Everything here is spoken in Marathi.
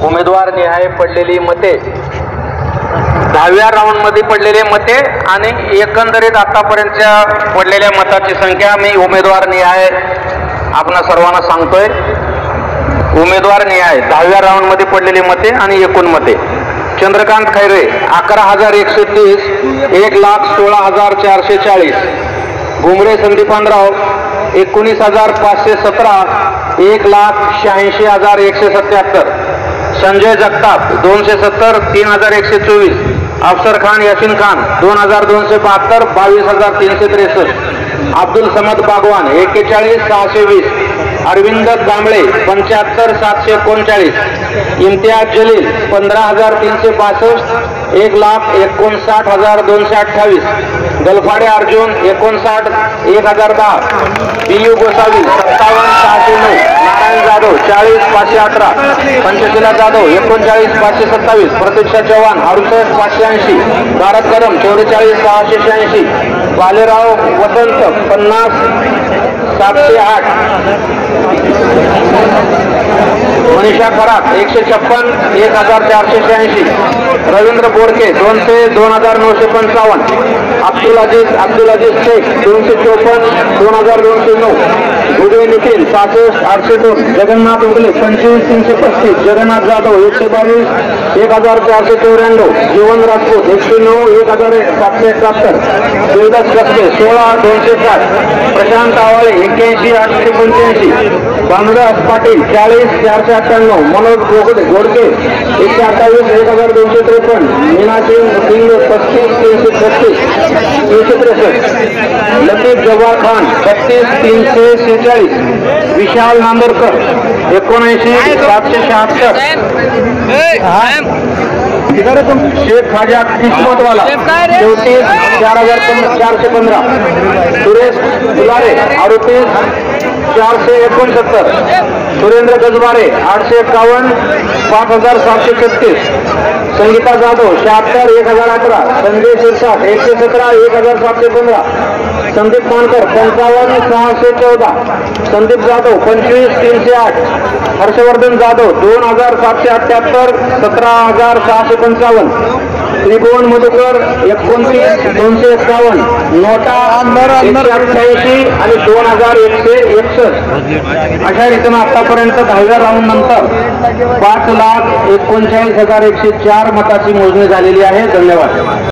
उमेदवार निहाय पडलेली मते, 10व्या राऊंडमध्ये पडलेले मते आणि एकंदरीत आतापर्यंतच्या पडलेल्या मताची संख्या मी उमेदवार निहाय आपणा सर्वांना सांगतोय। उमेदवार निहाय 10व्या राऊंडमध्ये पडलेली मते आणि एकूण मते: चंद्रकांत खैरे 11,130, 1,16,440। भुमरे संदीपानराव 19,517, 1,86,177। संजय जगताप 270, 3,124। अफसर खान यासीन खान 2,272, 22,363। अब्दुल समद बागवान 41,620। अरविंद कांबळे 75,739। इम्तियाज जलील 15,362, 1,59,228। गलफाडे अर्जुन 59,1010। बीयू गोसावी 57,609। नारायण जाधव 40,518। पंचशीला जाधव 39,527। प्रतीक्षा चव्हाण 68,580। भारत कदम 44,686। बालेराव वसंत 50,708। मनीषा खरात 156, 1,486। रवींद्र बोडके 200, 2,955। अब्दुल अजीज शेख 254, 2,209। उदय निखिल 65, 802। जगन्नाथ उगले 25,335। जगन्नाथ जाधव 122, 1,494। जीवन राजपूत 109, 1,771। देवदास कसबे 16, 260। प्रशांत आवाळे 81, 885। भानुदास पाटील 40, 498। मनोज गोडके 128, 1,253। मीना सिंग 35, 336। लतीफ जवार खान 32, 346। विशाल नांदरकर 79, 776। शेख खाजा किस्मतवाला 34, 4,415। सुरेश दुलारे 38, 469। सुरेंद्र गजबारे 851, 5,736। संगीता जाधव 76, 1,018। संजय शिरसाट 117, 1,715। संदीप मानकर 55, 614। संदीप जाधव 25, 308। हर्षवर्धन जाधव 2,778, 17,655। त्रिभुवन मधुकर 29, 251। नोटा 188 आणि 2,161। अशा रीतीने आतापर्यंत 10व्या राऊंड नंतर 5,39,104 मताची मोजणी झालेली आहे। धन्यवाद।